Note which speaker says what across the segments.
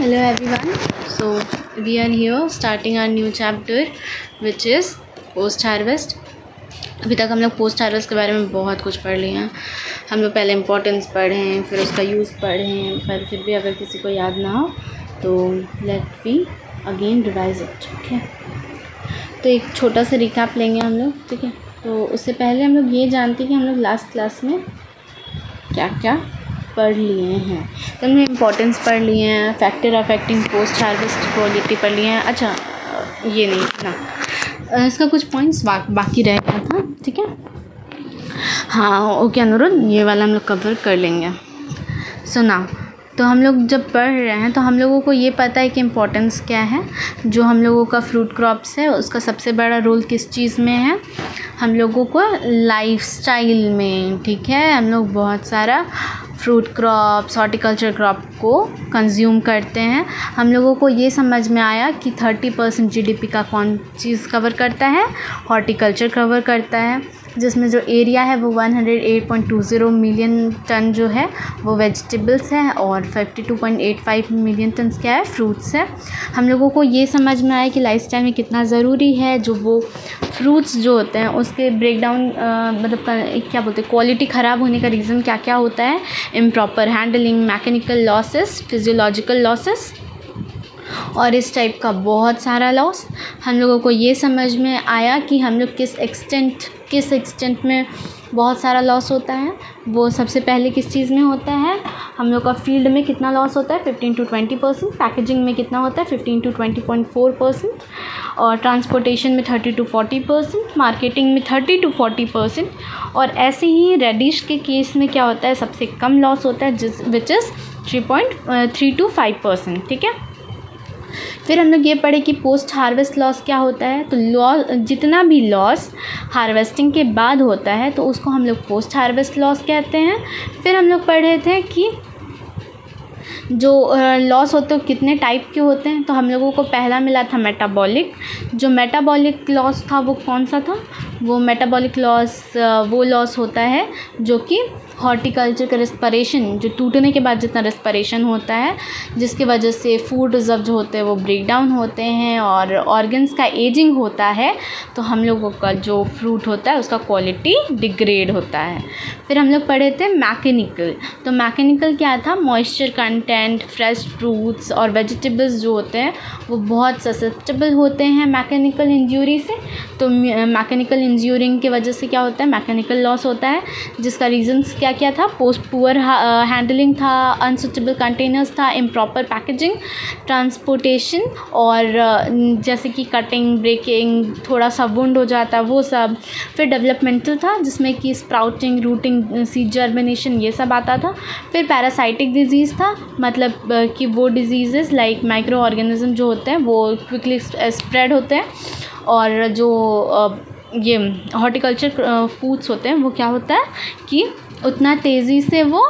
Speaker 1: Hello everyone. So we are here starting our new chapter which is post harvest. अभी तक हम लोग post harvest के बारे में बहुत कुछ पढ़ लिए हैं। हम लोग पहले इम्पोर्टेंस पढ़े हैं, फिर उसका यूज़ पढ़े हैं, पर फिर भी अगर किसी को याद ना हो तो let we again revise it. ठीक है, तो एक छोटा सा रिकैप लेंगे हम लोग। ठीक है, तो उससे पहले हम लोग ये जानते हैं कि हम लोग लास्ट क्लास में क्या क्या पढ़ लिए हैं। तो हमने इम्पोर्टेंस पढ़ लिए हैं, factor affecting post harvest quality पढ़ लिए हैं। अच्छा ये नहीं ना, इसका कुछ पॉइंट्स बाकी रह गया था। ठीक है, हाँ ओके अनुरुद्ध, ये वाला हम लोग कवर कर लेंगे। सुना, तो हम लोग जब पढ़ रहे हैं तो हम लोगों को ये पता है कि इम्पोर्टेंस क्या है। जो हम लोगों का फ्रूट क्रॉप्स है उसका सबसे बड़ा रोल किस चीज़ में है, हम लोगों को लाइफस्टाइल में। ठीक है, हम लोग बहुत सारा फ्रूट क्रॉप्स, हॉर्टिकल्चर क्रॉप को कंज्यूम करते हैं। हम लोगों को ये समझ में आया कि 30% जीडीपी का कौन चीज़ कवर करता है, हॉर्टिकल्चर कवर करता है, जिसमें जो एरिया है वो 108.20 मिलियन टन जो है वो वेजिटेबल्स है और 52.85 मिलियन टन क्या है, फ्रूट्स है। हम लोगों को ये समझ में आया कि लाइफस्टाइल में कितना ज़रूरी है जो वो फ्रूट्स जो होते हैं उसके ब्रेकडाउन मतलब क्या बोलते हैं, क्वालिटी ख़राब होने का रीज़न क्या क्या होता है, improper handling, mechanical losses, physiological losses और इस टाइप का बहुत सारा लॉस। हम लोगों को ये समझ में आया कि हम लोग किस एक्सटेंट में बहुत सारा लॉस होता है। वो सबसे पहले किस चीज़ में होता है, हम लोग का फील्ड में कितना लॉस होता है 15 to 20%, पैकेजिंग में कितना होता है 15 to 20.4% और ट्रांसपोर्टेशन में 30 to 40%, मार्केटिंग में 30 to 40% और ऐसे ही रेडिश के केस में क्या होता है, सबसे कम लॉस होता है विच इज़ 3.3 to 5%। ठीक है, फिर हम लोग ये पढ़े कि पोस्ट हार्वेस्ट लॉस क्या होता है। तो जितना भी लॉस हार्वेस्टिंग के बाद होता है तो उसको हम लोग पोस्ट हार्वेस्ट लॉस कहते हैं। फिर हम लोग पढ़े थे कि जो लॉस होते हैं कितने टाइप के होते हैं। तो हम लोगों को पहला मिला था मेटाबॉलिक। जो मेटाबॉलिक लॉस था वो कौन सा था, वो मेटाबॉलिक लॉस वो लॉस होता है जो कि हॉर्टिकल्चर का रेस्पिरेशन, जो टूटने के बाद जितना रेस्पिरेशन होता है जिसकी वजह से फूड रिजर्व जो होते हैं वो ब्रेक डाउन होते हैं और ऑर्गन्स का एजिंग होता है, तो हम लोगों का जो फ्रूट होता है उसका क्वालिटी डिग्रेड होता है। फिर हम लोग पढ़े थे मैकेनिकल। तो मैकेनिकल क्या था, मॉइस्चर कंटेंट, फ्रेश फ्रूट्स और वेजिटेबल्स जो होते हैं वो बहुत ससेप्टेबल होते हैं मैकेनिकल इंजरी से। तो मैकेनिकल इंजूरिंग की वजह से क्या होता है, मैकेनिकल लॉस होता है, जिसका रीजंस क्या क्या था, पुअर हैंडलिंग था, अनसुटेबल कंटेनर्स था, इम्प्रॉपर पैकेजिंग, ट्रांसपोर्टेशन और जैसे कि कटिंग, ब्रेकिंग, थोड़ा सा वुंड हो जाता है वो सब। फिर डेवलपमेंटल था जिसमें कि स्प्राउटिंग, रूटिंग, सीड जर्मिनेशन ये सब आता था। फिर पैरासाइटिक डिजीज़ था, मतलब कि वो डिजीज़ लाइक माइक्रो ऑर्गेनिज्म जो होते हैं वो क्विकली स्प्रेड होते हैं और जो ये हॉर्टिकल्चर फूड्स होते हैं वो क्या होता है कि उतना तेज़ी से वो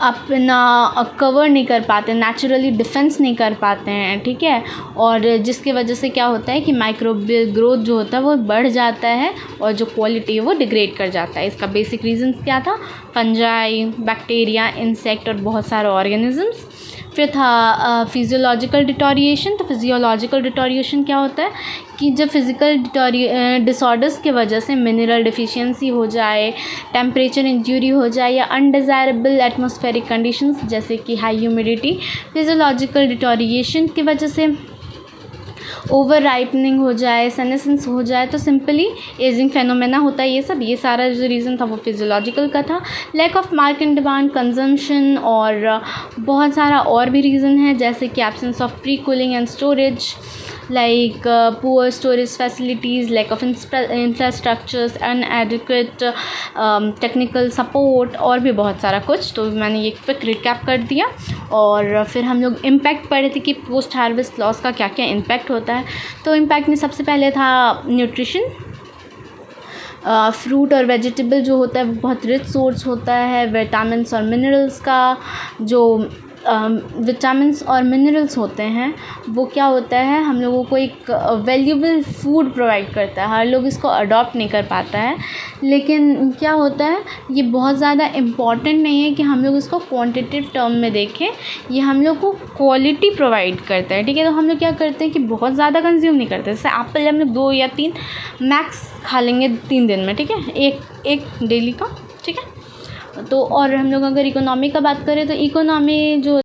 Speaker 1: अपना कवर नहीं कर पाते, नेचुरली डिफेंस नहीं कर पाते हैं। ठीक है, और जिसकी वजह से क्या होता है कि माइक्रोबियल ग्रोथ जो होता है वो बढ़ जाता है और जो क्वालिटी है वो डिग्रेड कर जाता है। इसका बेसिक रीज़न क्या था, फंजाई, बैक्टीरिया, इंसेक्ट और बहुत सारे ऑर्गेनिजम्स। फिर था फिजियोलॉजिकल डिटोरिएशन। तो फिजियोलॉजिकल डिटोरिएशन क्या होता है कि जब फिज़िकल डिसऑर्डर्स की वजह से मिनरल डिफिशियंसी हो जाए, टेम्परेचर इंजरी हो जाए या अनडिज़ायरेबल एटमॉस्फेरिक कंडीशंस जैसे कि हाई ह्यूमिडिटी। फिजियोलॉजिकल डिटोरिएशन की वजह से ओवर राइपनिंग हो जाए, सेनेसेंस हो जाए, तो सिंपली एजिंग फेनोमेना होता है। ये सारा जो रीज़न था वो फिजियोलॉजिकल का था। Lack of market demand, consumption और बहुत सारा और भी रीज़न है जैसे कि absence of pre cooling and storage, like poor storage facilities, lack of infrastructures, inadequate technical support और भी बहुत सारा कुछ। तो मैंने ये क्विक रिकैप कर दिया और फिर हम लोग इम्पैक्ट पढ़े थे कि पोस्ट हार्वेस्ट लॉस का क्या क्या इम्पैक्ट होता है। तो इम्पैक्ट में सबसे पहले था न्यूट्रिशन। फ्रूट और वेजिटेबल जो होता है वो बहुत रिच सोर्स होता है विटामिन्स और मिनरल्स का। जो विटामिन्स और मिनरल्स होते हैं वो क्या होता है, हम लोगों को एक वैल्यूबल फूड प्रोवाइड करता है। हर लोग इसको अडॉप्ट नहीं कर पाता है, लेकिन क्या होता है ये बहुत ज़्यादा इम्पॉर्टेंट नहीं है कि हम लोग इसको क्वांटिटेटिव टर्म में देखें, ये हम लोग को क्वालिटी प्रोवाइड करता है। ठीक है, तो हम लोग क्या करते हैं कि बहुत ज़्यादा कंज्यूम नहीं करते। जैसे एप्पल हम लोग 2 या 3 मैक्स खा लेंगे 3 दिन में। ठीक है, एक डेली का। ठीक है, तो और हम लोग अगर इकोनॉमी का बात करें तो इकोनॉमी जो